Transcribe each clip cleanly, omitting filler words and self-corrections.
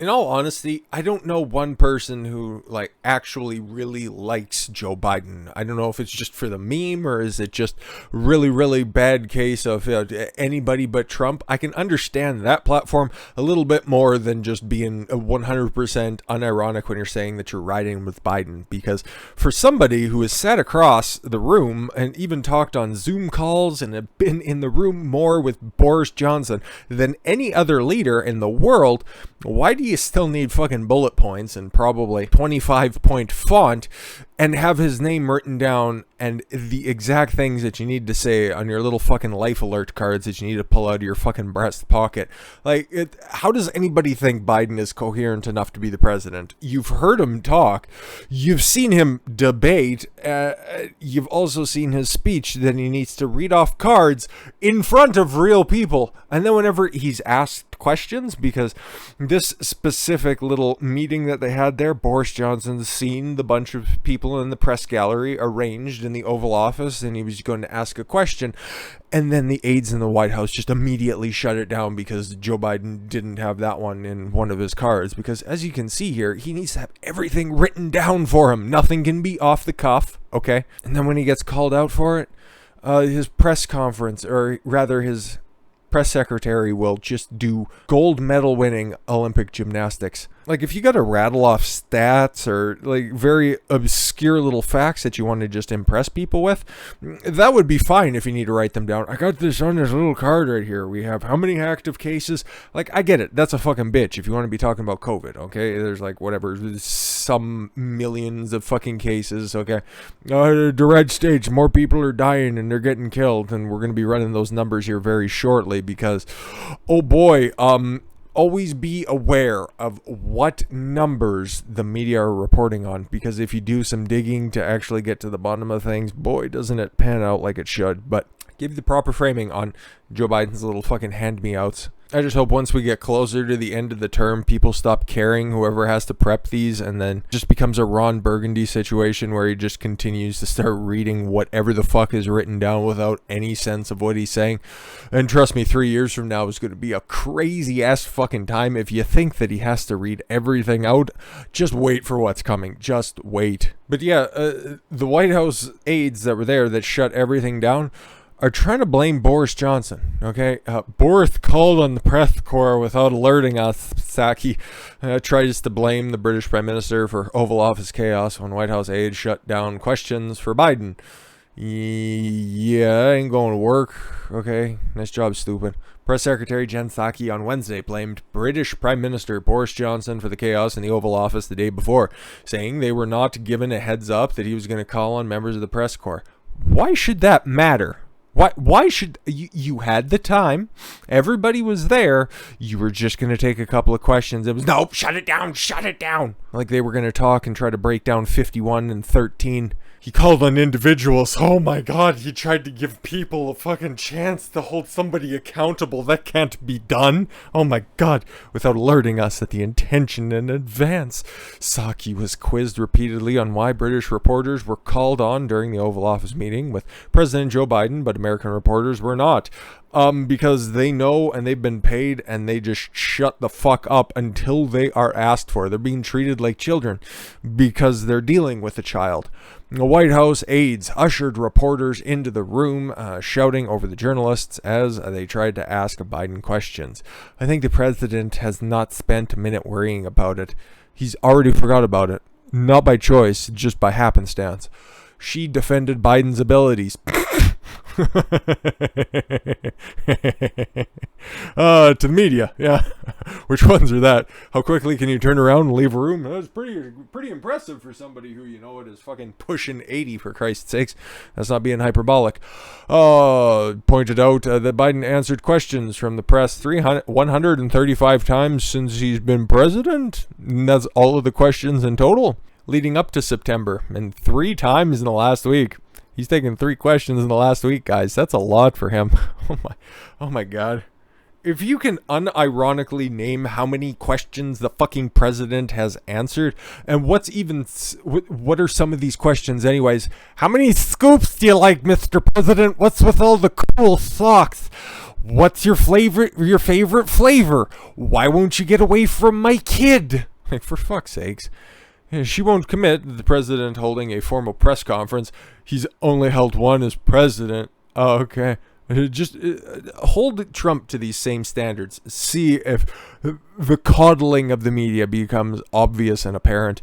In all honesty, I don't know one person who like actually really likes Joe Biden. I don't know if it's just for the meme or is it just really bad case of anybody but Trump. I can understand that platform a little bit more than just being 100% unironic when you're saying that you're riding with Biden, because for somebody who has sat across the room and even talked on Zoom calls and have been in the room more with Boris Johnson than any other leader in the world, why do you still need fucking bullet points and probably 25-point font and have his name written down and the exact things that you need to say on your little fucking life alert cards that you need to pull out of your fucking breast pocket? Like, how does anybody think Biden is coherent enough to be the president? You've heard him talk. You've seen him debate. You've also seen his speech that he needs to read off cards in front of real people. And then whenever he's asked questions, because this specific little meeting that they had there, Boris Johnson's seen the bunch of people in the press gallery arranged in the Oval Office, and he was going to ask a question, and then the aides in the White House just immediately shut it down because Joe Biden didn't have that one in one of his cards. Because as you can see here, he needs to have everything written down for him. Nothing can be off the cuff, okay? And then when he gets called out for it, his press conference, or rather his press secretary, will just do gold medal winning Olympic gymnastics. Like, if you got to rattle off stats or like very obscure little facts that you want to just impress people with, that would be fine if you need to write them down. I got this on this little card right here. We have how many active cases? Like, I get it. That's a fucking bitch if you want to be talking about COVID, okay? There's like whatever, some millions of fucking cases, okay? The red states, more people are dying and they're getting killed, and we're going to be running those numbers here very shortly because, oh boy, always be aware of what numbers the media are reporting on, because if you do some digging to actually get to the bottom of things, boy, doesn't it pan out like it should. But give you the proper framing on Joe Biden's little fucking hand-me-outs. I just hope once we get closer to the end of the term, people stop caring, whoever has to prep these, and then just becomes a Ron Burgundy situation where he just continues to start reading whatever the fuck is written down without any sense of what he's saying. And trust me, 3 years from now is going to be a crazy-ass fucking time. If you think that he has to read everything out, just wait for what's coming. Just wait. But yeah, the White House aides that were there that shut everything down are trying to blame Boris Johnson, okay? Boris called on the press corps without alerting us. Psaki tries to blame the British Prime Minister for Oval Office chaos when White House aides shut down questions for Biden. Yeah, ain't going to work, okay? Nice job, stupid. Press Secretary Jen Psaki on Wednesday blamed British Prime Minister Boris Johnson for the chaos in the Oval Office the day before, saying they were not given a heads up that he was going to call on members of the press corps. Why should that matter? Why should you had the time, everybody was there, you were just going to take a couple of questions. It was, nope, shut it down. Like they were going to talk and try to break down 51 and 13. He called on individuals. Oh my god, he tried to give people a fucking chance to hold somebody accountable. That can't be done. Oh my god, without alerting us at the intention in advance. Psaki was quizzed repeatedly on why British reporters were called on during the Oval Office meeting with President Joe Biden, but American reporters were not. Because they know and they've been paid and they just shut the fuck up until they are asked for. They're being treated like children because they're dealing with a child. The White House aides ushered reporters into the room, shouting over the journalists as they tried to ask Biden questions. I think the president has not spent a minute worrying about it. He's already forgot about it. Not by choice, just by happenstance. She defended Biden's abilities. To the media, yeah. Which ones are that? How quickly can you turn around and leave a room? That's pretty impressive for somebody who, it is fucking pushing 80, for Christ's sakes. That's not being hyperbolic. Pointed out that Biden answered questions from the press 135 times since he's been president. And that's all of the questions in total leading up to September, and 3 times in the last week. He's taken 3 questions in the last week, guys. That's a lot for him. Oh my god. If you can unironically name how many questions the fucking president has answered, and what are some of these questions anyways? How many scoops do you like, Mr. President? What's with all the cool socks? What's your favorite flavor? Why won't you get away from my kid? Like, for fuck's sakes. She won't commit. The president holding a formal press conference. He's only held one as president. Oh, okay. Just hold Trump to these same standards. See if the coddling of the media becomes obvious and apparent.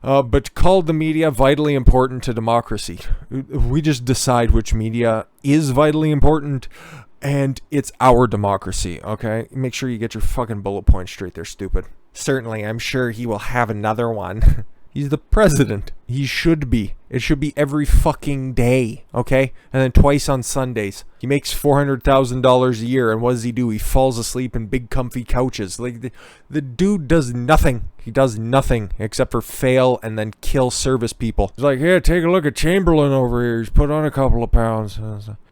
But call the media vitally important to democracy. We just decide which media is vitally important, and it's our democracy, okay? Make sure you get your fucking bullet points straight there, stupid. Certainly, I'm sure he will have another one. He's the president. He should be. It should be every fucking day, okay? And then twice on Sundays. He makes $400,000 a year, and what does he do? He falls asleep in big comfy couches. Like, the dude does nothing. He does nothing except for fail and then kill service people. He's like, yeah, take a look at Chamberlain over here. He's put on a couple of pounds.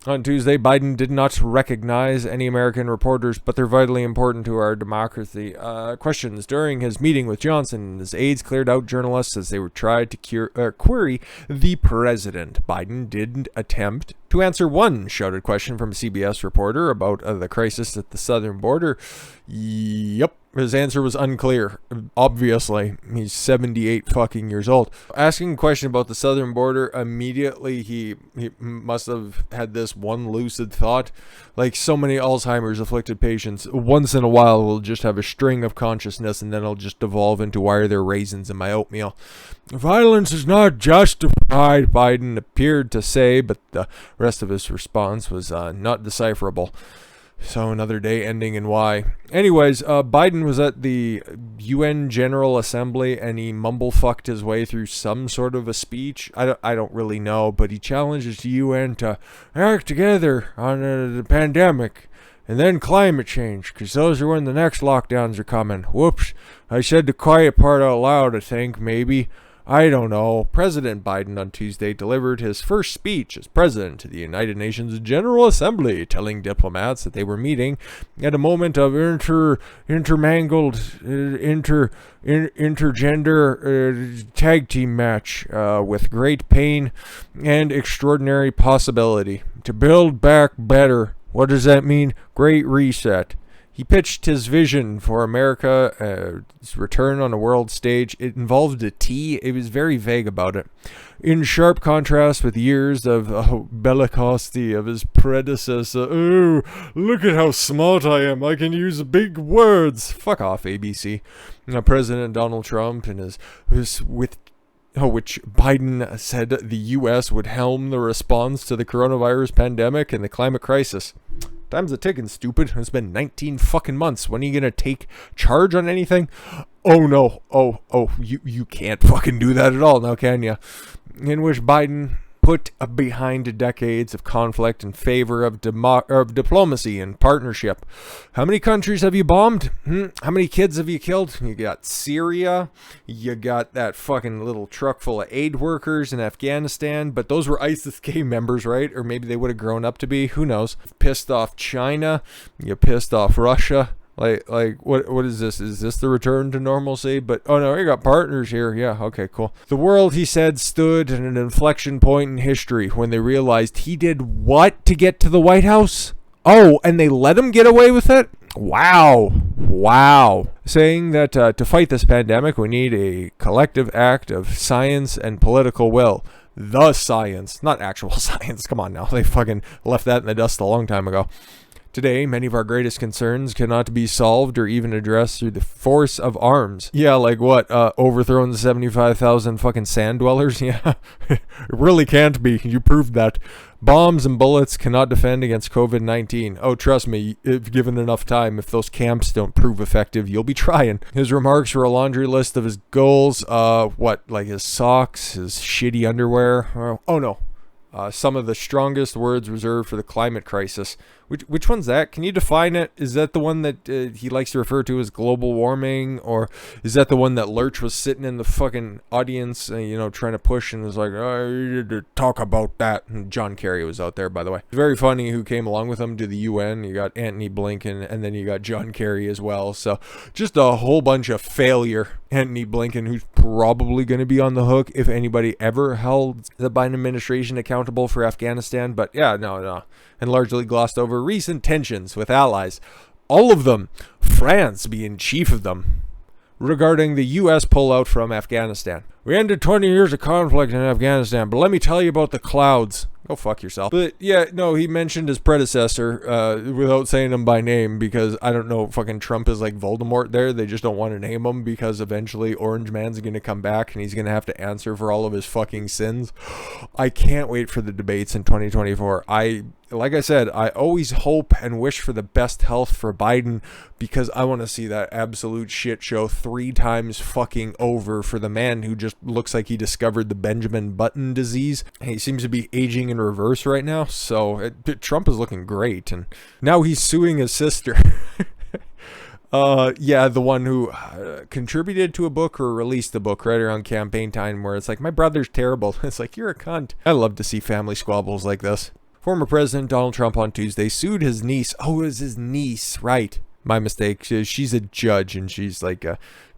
On Tuesday, Biden did not recognize any American reporters, but they're vitally important to our democracy. Questions. During his meeting with Johnson, his aides cleared out journalists as they were tried to query the president. Biden didn't attempt to answer one shouted question from a CBS reporter about the crisis at the southern border. Yep. His answer was unclear. Obviously, he's 78 fucking years old. Asking a question about the southern border, immediately he must have had this one lucid thought. Like so many Alzheimer's afflicted patients, once in a while we'll just have a string of consciousness and then it'll just devolve into why are there raisins in my oatmeal. Violence is not justified, Biden appeared to say, but the rest of his response was not decipherable. So another day ending in Y. Anyways, Biden was at the UN General Assembly and he mumble-fucked his way through some sort of a speech. I don't really know, but he challenges the UN to act together on the pandemic and then climate change, because those are when the next lockdowns are coming. Whoops, I said the quiet part out loud, I think, maybe. I don't know. President Biden on Tuesday delivered his first speech as president to the United Nations General Assembly, telling diplomats that they were meeting at a moment of intermangled, intergender tag team match with great pain and extraordinary possibility to build back better. What does that mean? Great reset. He pitched his vision for America's return on a world stage. It involved a T. It was very vague about it. In sharp contrast with years of bellicosity of his predecessor. Oh, look at how smart I am. I can use big words. Fuck off, ABC. President Donald Trump and which Biden said the U.S. would helm the response to the coronavirus pandemic and the climate crisis. Time's a ticking, stupid. It's been 19 fucking months. When are you gonna take charge on anything? Oh no. Oh, you can't fucking do that at all now, can you? In which Biden put behind decades of conflict in favor of diplomacy and partnership. How many countries have you bombed? How many kids have you killed? You got Syria. You got that fucking little truck full of aid workers in Afghanistan. But those were ISIS-K members, right? Or maybe they would have grown up to be. Who knows? Pissed off China. You pissed off Russia. Like what is this? Is this the return to normalcy? But oh no, we got partners here. Yeah, okay, cool. The world, he said, stood at an inflection point in history when they realized he did what to get to the White House? Oh, and they let him get away with it? Wow. Saying that to fight this pandemic, we need a collective act of science and political will. The science, not actual science. Come on now. They fucking left that in the dust a long time ago. Today, many of our greatest concerns cannot be solved or even addressed through the force of arms. Yeah, like what? Overthrowing the 75,000 fucking sand dwellers? Yeah, it really can't be. You proved that. Bombs and bullets cannot defend against COVID-19. Oh, trust me, if given enough time, if those camps don't prove effective, you'll be trying. His remarks were a laundry list of his goals. Like his socks, his shitty underwear? Oh no. Some of the strongest words reserved for the climate crisis. Which one's that? Can you define it? Is that the one that he likes to refer to as global warming? Or is that the one that Lurch was sitting in the fucking audience, trying to push and was like, oh, you need to talk about that? And John Kerry was out there, by the way. Very funny who came along with him to the UN. You got Antony Blinken, and then you got John Kerry as well. So just a whole bunch of failure. Antony Blinken, who's probably going to be on the hook if anybody ever held the Biden administration accountable for Afghanistan. But yeah, no. And largely glossed over recent tensions with allies. All of them, France being chief of them, regarding the U.S. pullout from Afghanistan. We ended 20 years of conflict in Afghanistan, but let me tell you about the clouds. Go fuck yourself. But yeah, no, he mentioned his predecessor without saying him by name because I don't know, fucking Trump is like Voldemort there. They just don't want to name him because eventually Orange Man's going to come back and he's going to have to answer for all of his fucking sins. I can't wait for the debates in 2024. Like I said, I always hope and wish for the best health for Biden because I want to see that absolute shit show 3 times fucking over for the man who just looks like he discovered the Benjamin Button disease. He seems to be aging in reverse right now, so Trump is looking great, and now he's suing his sister. Yeah, the one who contributed to a book or released the book right around campaign time where it's like, my brother's terrible. It's like, you're a cunt. I love to see family squabbles like this. Former President Donald Trump on Tuesday sued his niece. Oh, it was his niece, right. My mistake. She's a judge, and she's like,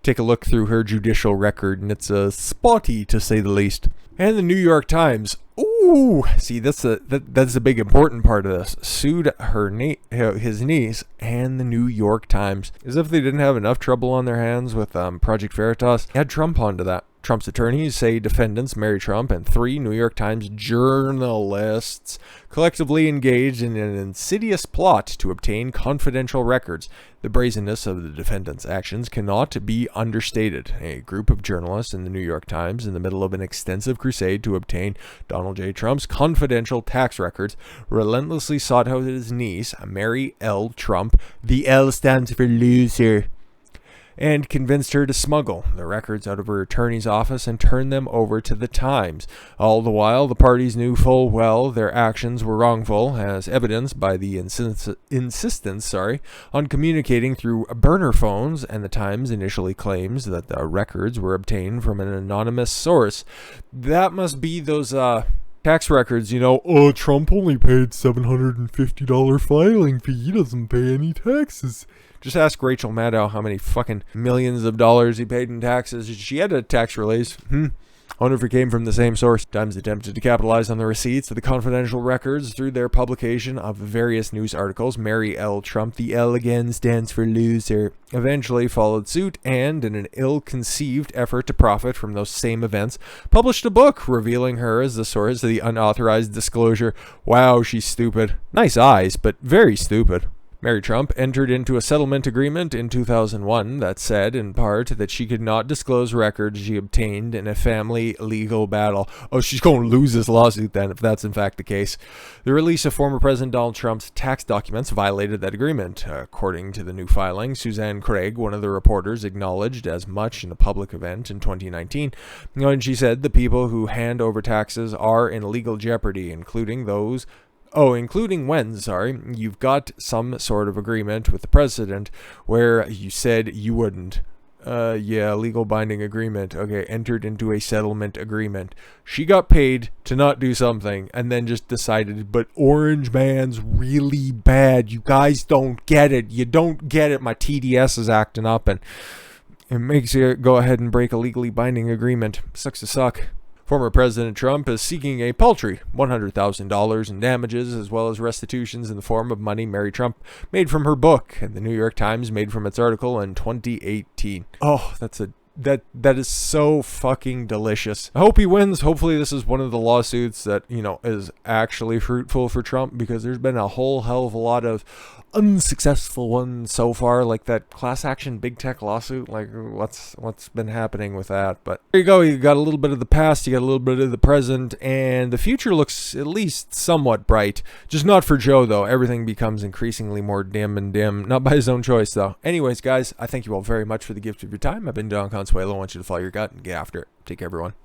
take a look through her judicial record, and it's spotty, to say the least. And the New York Times, ooh, see, that's a big important part of this, sued his niece and the New York Times. As if they didn't have enough trouble on their hands with Project Veritas. Add Trump onto that. Trump's attorneys say defendants Mary Trump and 3 New York Times journalists collectively engaged in an insidious plot to obtain confidential records. The brazenness of the defendants' actions cannot be understated. A group of journalists in the New York Times, in the middle of an extensive crusade to obtain Donald J. Trump's confidential tax records, relentlessly sought out his niece, Mary L. Trump, the L stands for loser, and convinced her to smuggle the records out of her attorney's office and turn them over to the Times. All the while, the parties knew full well their actions were wrongful, as evidenced by the insistence on communicating through burner phones, and the Times initially claims that the records were obtained from an anonymous source. That must be those tax records, Trump only paid $750 filing fee. He doesn't pay any taxes. Just ask Rachel Maddow how many fucking millions of dollars he paid in taxes. She had a tax release. I wonder if it came from the same source. Times attempted to capitalize on the receipts of the confidential records through their publication of various news articles. Mary L. Trump, the L again stands for loser, eventually followed suit and, in an ill-conceived effort to profit from those same events, published a book revealing her as the source of the unauthorized disclosure. Wow, she's stupid. Nice eyes, but very stupid. Mary Trump entered into a settlement agreement in 2001 that said, in part, that she could not disclose records she obtained in a family legal battle. Oh, she's going to lose this lawsuit then, if that's in fact the case. The release of former President Donald Trump's tax documents violated that agreement. According to the new filing, Suzanne Craig, one of the reporters, acknowledged as much in a public event in 2019. And she said the people who hand over taxes are in legal jeopardy, including when, you've got some sort of agreement with the president where you said you wouldn't. Yeah, legal binding agreement. Okay, entered into a settlement agreement. She got paid to not do something and then just decided, but Orange Man's really bad. You guys don't get it. You don't get it. My TDS is acting up and it makes you go ahead and break a legally binding agreement. Sucks to suck. Former President Trump is seeking a paltry $100,000 in damages, as well as restitutions in the form of money Mary Trump made from her book, and the New York Times made from its article in 2018. Oh, that is so fucking delicious. I hope he wins. Hopefully this is one of the lawsuits that, is actually fruitful for Trump, because there's been a whole hell of a lot of unsuccessful ones so far, like that class action big tech lawsuit. Like, what's been happening with that? But there you go. You got a little bit of the past, you got a little bit of the present, and the future looks at least somewhat bright. Just not for Joe, though. Everything becomes increasingly more dim. Not by his own choice, though. Anyways, guys, I thank you all very much for the gift of your time. I've been Don Consuelo. I want you to follow your gut and get after it. Take care, everyone.